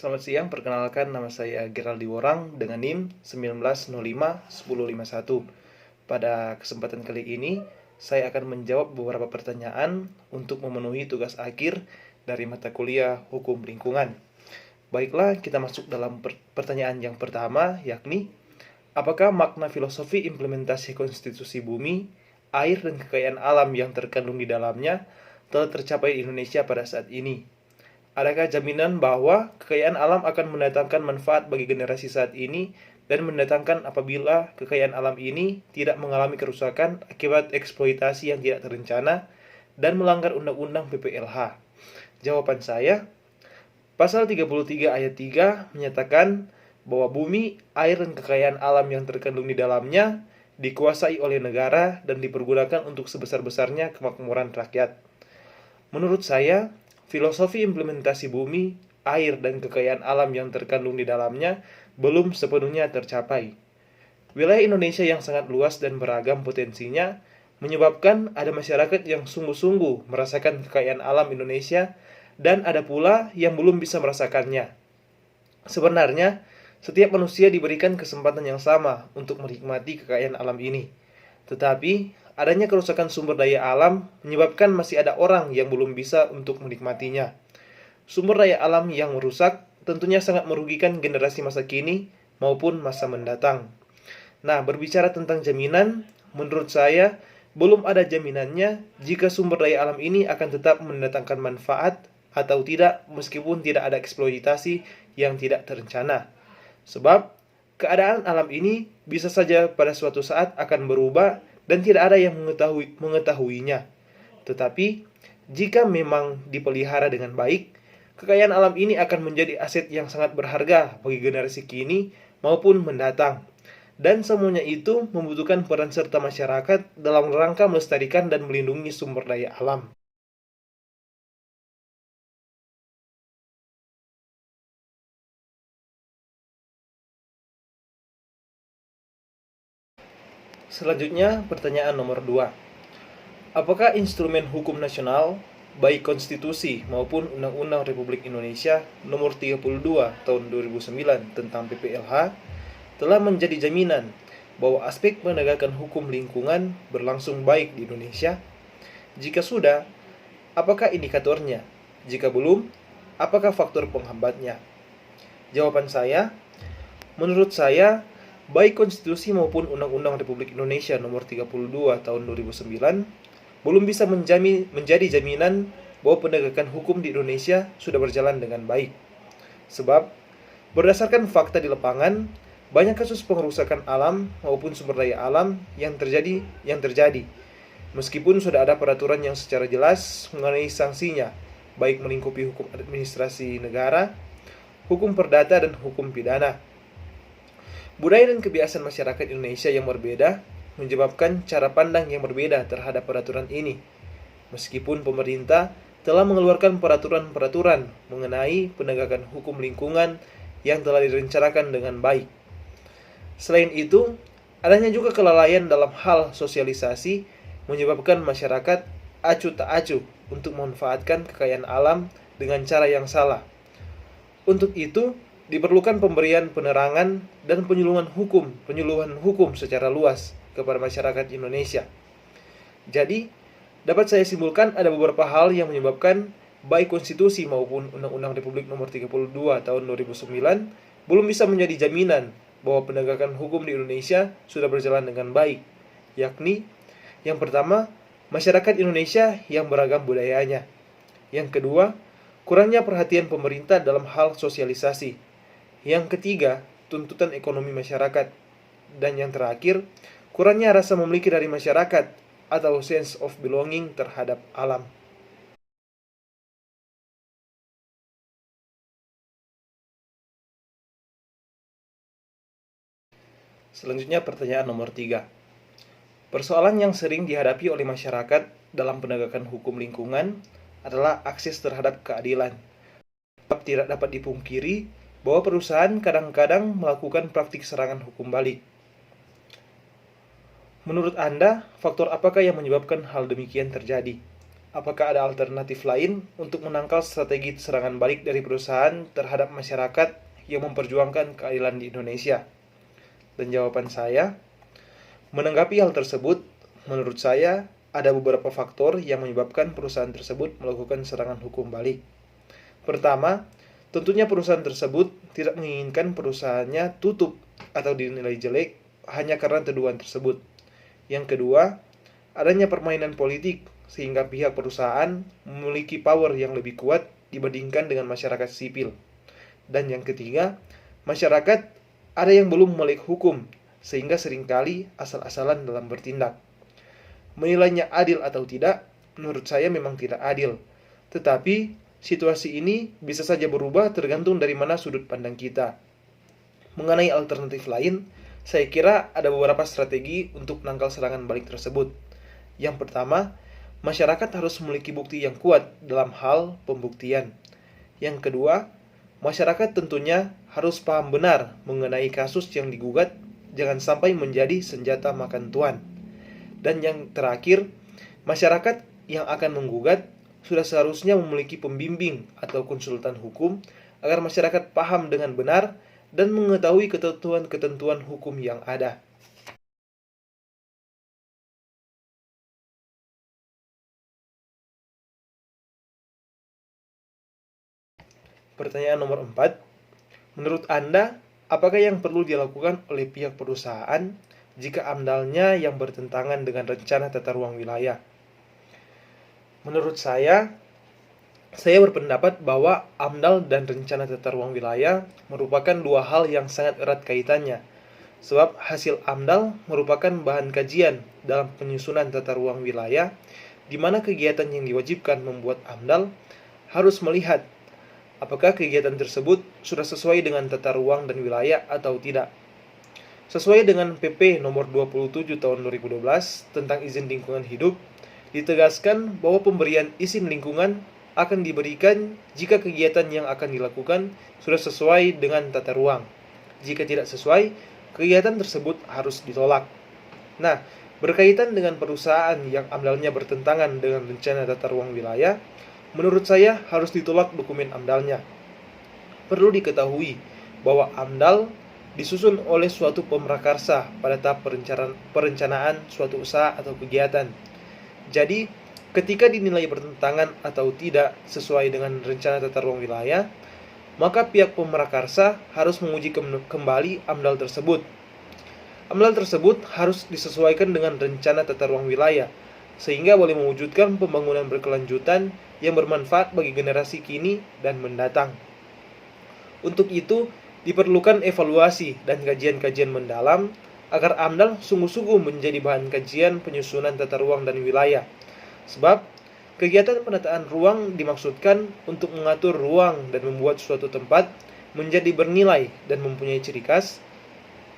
Selamat siang, perkenalkan nama saya Geraldi Worang dengan NIM 19051051. Pada kesempatan kali ini, saya akan menjawab beberapa pertanyaan untuk memenuhi tugas akhir dari mata kuliah Hukum Lingkungan. Baiklah, kita masuk dalam pertanyaan yang pertama, yakni apakah makna filosofi implementasi konstitusi bumi, air, dan kekayaan alam yang terkandung di dalamnya telah tercapai di Indonesia pada saat ini? Adakah jaminan bahwa kekayaan alam akan mendatangkan manfaat bagi generasi saat ini dan mendatangkan apabila kekayaan alam ini tidak mengalami kerusakan akibat eksploitasi yang tidak terencana dan melanggar Undang-Undang PPLH? Jawaban saya, Pasal 33 ayat 3 menyatakan bahwa bumi, air, dan kekayaan alam yang terkandung di dalamnya dikuasai oleh negara dan dipergunakan untuk sebesar-besarnya kemakmuran rakyat. Menurut saya, filosofi implementasi bumi, air, dan kekayaan alam yang terkandung di dalamnya belum sepenuhnya tercapai. Wilayah Indonesia yang sangat luas dan beragam potensinya menyebabkan ada masyarakat yang sungguh-sungguh merasakan kekayaan alam Indonesia dan ada pula yang belum bisa merasakannya. Sebenarnya, setiap manusia diberikan kesempatan yang sama untuk menikmati kekayaan alam ini. Tetapi, adanya kerusakan sumber daya alam menyebabkan masih ada orang yang belum bisa untuk menikmatinya. Sumber daya alam yang merusak tentunya sangat merugikan generasi masa kini maupun masa mendatang. Nah, berbicara tentang jaminan, menurut saya belum ada jaminannya jika sumber daya alam ini akan tetap mendatangkan manfaat atau tidak meskipun tidak ada eksploitasi yang tidak terencana. Sebab keadaan alam ini bisa saja pada suatu saat akan berubah dan tidak ada yang mengetahuinya. Tetapi, jika memang dipelihara dengan baik, kekayaan alam ini akan menjadi aset yang sangat berharga bagi generasi kini maupun mendatang. Dan semuanya itu membutuhkan peran serta masyarakat dalam rangka melestarikan dan melindungi sumber daya alam. Selanjutnya, pertanyaan nomor 2. Apakah instrumen hukum nasional, baik konstitusi maupun Undang-Undang Republik Indonesia Nomor 32 Tahun 2009 tentang PPLH, telah menjadi jaminan bahwa aspek penegakan hukum lingkungan berlangsung baik di Indonesia? Jika sudah, apakah indikatornya? Jika belum, apakah faktor penghambatnya? Jawaban saya, menurut saya, baik konstitusi maupun Undang-Undang Republik Indonesia Nomor 32 Tahun 2009 belum bisa menjadi jaminan bahwa penegakan hukum di Indonesia sudah berjalan dengan baik. Sebab, berdasarkan fakta di lapangan, banyak kasus pengerusakan alam maupun sumber daya alam yang terjadi. Meskipun sudah ada peraturan yang secara jelas mengenai sanksinya, baik melingkupi hukum administrasi negara, hukum perdata, dan hukum pidana. Budaya dan kebiasaan masyarakat Indonesia yang berbeda menyebabkan cara pandang yang berbeda terhadap peraturan ini. Meskipun pemerintah telah mengeluarkan peraturan-peraturan mengenai penegakan hukum lingkungan yang telah direncanakan dengan baik. Selain itu, adanya juga kelalaian dalam hal sosialisasi menyebabkan masyarakat acuh tak acuh untuk memanfaatkan kekayaan alam dengan cara yang salah. Untuk itu, diperlukan pemberian penerangan dan penyuluhan hukum secara luas kepada masyarakat Indonesia. Jadi, dapat saya simpulkan ada beberapa hal yang menyebabkan baik konstitusi maupun Undang-Undang Republik Nomor 32 Tahun 2009 belum bisa menjadi jaminan bahwa penegakan hukum di Indonesia sudah berjalan dengan baik, yakni yang pertama, masyarakat Indonesia yang beragam budayanya. Yang kedua, kurangnya perhatian pemerintah dalam hal sosialisasi. Yang ketiga, tuntutan ekonomi masyarakat. Dan yang terakhir, kurangnya rasa memiliki dari masyarakat atau sense of belonging terhadap alam. Selanjutnya pertanyaan nomor 3. Persoalan yang sering dihadapi oleh masyarakat dalam penegakan hukum lingkungan adalah akses terhadap keadilan. Tidak dapat dipungkiri bahwa perusahaan kadang-kadang melakukan praktik serangan hukum balik. Menurut Anda, faktor apakah yang menyebabkan hal demikian terjadi? apakah ada alternatif lain untuk menangkal strategi serangan balik dari perusahaan terhadap masyarakat yang memperjuangkan keadilan di Indonesia? Dan jawaban saya, menanggapi hal tersebut, menurut saya ada beberapa faktor yang menyebabkan perusahaan tersebut melakukan serangan hukum balik. Pertama, tentunya perusahaan tersebut tidak menginginkan perusahaannya tutup atau dinilai jelek hanya karena tuduhan tersebut. Yang kedua, adanya permainan politik sehingga pihak perusahaan memiliki power yang lebih kuat dibandingkan dengan masyarakat sipil. Dan yang ketiga, masyarakat ada yang belum melek hukum sehingga seringkali asal-asalan dalam bertindak. Menilainya adil atau tidak, menurut saya memang tidak adil. Tetapi situasi ini bisa saja berubah tergantung dari mana sudut pandang kita. Mengenai alternatif lain, saya kira ada beberapa strategi untuk menangkal serangan balik tersebut. Yang pertama, masyarakat harus memiliki bukti yang kuat dalam hal pembuktian. Yang kedua, masyarakat tentunya harus paham benar mengenai kasus yang digugat, jangan sampai menjadi senjata makan tuan. Dan yang terakhir, masyarakat yang akan menggugat sudah seharusnya memiliki pembimbing atau konsultan hukum agar masyarakat paham dengan benar dan mengetahui ketentuan-ketentuan hukum yang ada. Pertanyaan nomor 4. Menurut Anda, apakah yang perlu dilakukan oleh pihak perusahaan jika AMDAL-nya yang bertentangan dengan rencana tata ruang wilayah? Menurut saya berpendapat bahwa AMDAL dan rencana tata ruang wilayah merupakan dua hal yang sangat erat kaitannya. Sebab hasil AMDAL merupakan bahan kajian dalam penyusunan tata ruang wilayah, di mana kegiatan yang diwajibkan membuat AMDAL harus melihat apakah kegiatan tersebut sudah sesuai dengan tata ruang dan wilayah atau tidak. Sesuai dengan PP nomor 27 tahun 2012 tentang izin lingkungan hidup, ditegaskan bahwa pemberian izin lingkungan akan diberikan jika kegiatan yang akan dilakukan sudah sesuai dengan tata ruang. Jika tidak sesuai, kegiatan tersebut harus ditolak. Nah, berkaitan dengan perusahaan yang AMDAL-nya bertentangan dengan rencana tata ruang wilayah, menurut saya harus ditolak dokumen AMDAL-nya. Perlu diketahui bahwa AMDAL disusun oleh suatu pemrakarsa pada tahap perencanaan suatu usaha atau kegiatan. Jadi, ketika dinilai bertentangan atau tidak sesuai dengan rencana tata ruang wilayah, maka pihak pemrakarsa harus menguji kembali AMDAL tersebut. AMDAL tersebut harus disesuaikan dengan rencana tata ruang wilayah, sehingga boleh mewujudkan pembangunan berkelanjutan yang bermanfaat bagi generasi kini dan mendatang. Untuk itu, diperlukan evaluasi dan kajian-kajian mendalam agar AMDAL sungguh-sungguh menjadi bahan kajian penyusunan tata ruang dan wilayah. Sebab, kegiatan penataan ruang dimaksudkan untuk mengatur ruang dan membuat suatu tempat menjadi bernilai dan mempunyai ciri khas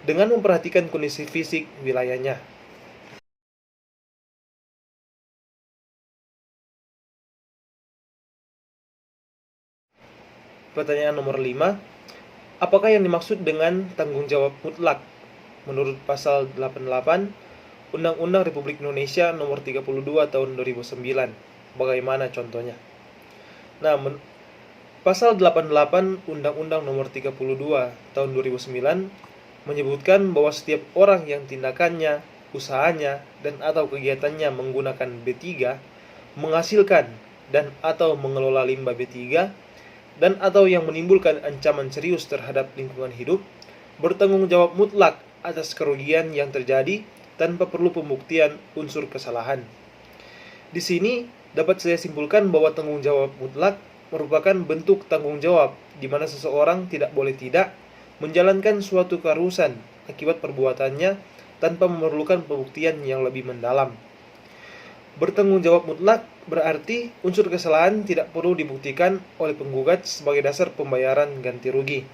dengan memperhatikan kondisi fisik wilayahnya. Pertanyaan nomor 5. Apakah yang dimaksud dengan tanggung jawab mutlak menurut pasal 88 Undang-Undang Republik Indonesia nomor 32 tahun 2009? Bagaimana contohnya? Nah, pasal 88 Undang-Undang nomor 32 tahun 2009 menyebutkan bahwa setiap orang yang tindakannya, usahanya, dan atau kegiatannya menggunakan B3, menghasilkan dan atau mengelola limbah B3, dan atau yang menimbulkan ancaman serius terhadap lingkungan hidup, bertanggung jawab mutlak atas kerugian yang terjadi tanpa perlu pembuktian unsur kesalahan. Di sini dapat saya simpulkan bahwa tanggung jawab mutlak merupakan bentuk tanggung jawab di mana seseorang tidak boleh tidak menjalankan suatu keharusan akibat perbuatannya tanpa memerlukan pembuktian yang lebih mendalam. Bertanggung jawab mutlak berarti unsur kesalahan tidak perlu dibuktikan oleh penggugat sebagai dasar pembayaran ganti rugi.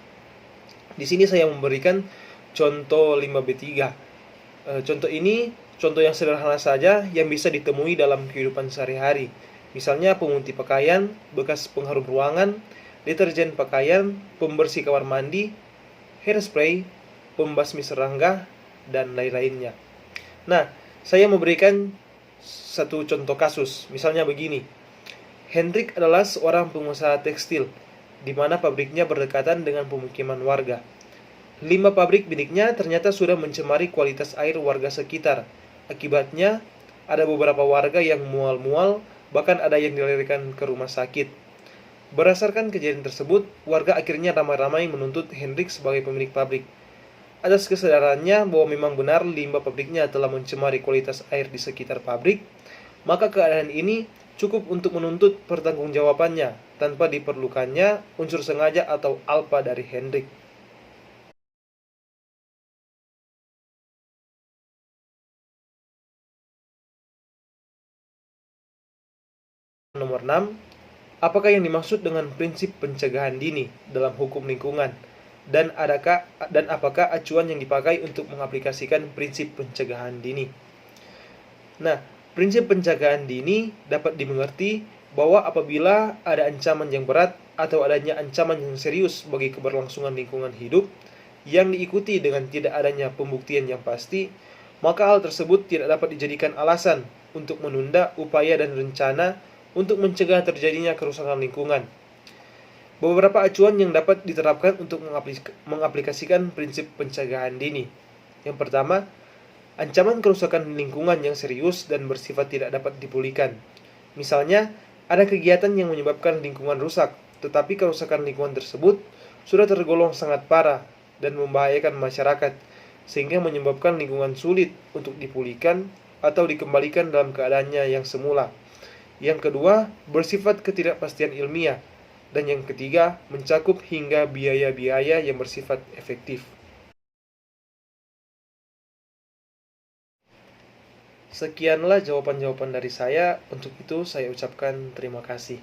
Di sini saya memberikan contoh limbah B3. Contoh ini contoh yang sederhana saja yang bisa ditemui dalam kehidupan sehari-hari. Misalnya pemutih pakaian, bekas pengharum ruangan, deterjen pakaian, pembersih kamar mandi, hairspray, pembasmi serangga, dan lain-lainnya. Nah, saya memberikan satu contoh kasus. Misalnya begini, Hendrik adalah seorang pengusaha tekstil, di mana pabriknya berdekatan dengan pemukiman warga. 5 pabrik miliknya ternyata sudah mencemari kualitas air warga sekitar. Akibatnya, ada beberapa warga yang mual-mual, bahkan ada yang dilarikan ke rumah sakit. Berdasarkan kejadian tersebut, warga akhirnya ramai-ramai menuntut Hendrik sebagai pemilik pabrik. Atas kesadarannya bahwa memang benar limbah pabriknya telah mencemari kualitas air di sekitar pabrik, maka keadaan ini cukup untuk menuntut pertanggungjawabannya tanpa diperlukannya unsur sengaja atau alpa dari Hendrik. Nomor 6. Apakah yang dimaksud dengan prinsip pencegahan dini dalam hukum lingkungan? Dan apakah acuan yang dipakai untuk mengaplikasikan prinsip pencegahan dini? Nah, prinsip pencegahan dini dapat dimengerti bahwa apabila ada ancaman yang berat atau adanya ancaman yang serius bagi keberlangsungan lingkungan hidup yang diikuti dengan tidak adanya pembuktian yang pasti, maka hal tersebut tidak dapat dijadikan alasan untuk menunda upaya dan rencana untuk mencegah terjadinya kerusakan lingkungan. Beberapa acuan yang dapat diterapkan untuk mengaplikasikan prinsip pencegahan dini. Yang pertama, ancaman kerusakan lingkungan yang serius dan bersifat tidak dapat dipulihkan. Misalnya, ada kegiatan yang menyebabkan lingkungan rusak, tetapi kerusakan lingkungan tersebut sudah tergolong sangat parah dan membahayakan masyarakat, sehingga menyebabkan lingkungan sulit untuk dipulihkan atau dikembalikan dalam keadaannya yang semula. Yang kedua, bersifat ketidakpastian ilmiah. Dan yang ketiga, mencakup hingga biaya-biaya yang bersifat efektif. Sekianlah jawaban-jawaban dari saya. Untuk itu, saya ucapkan terima kasih.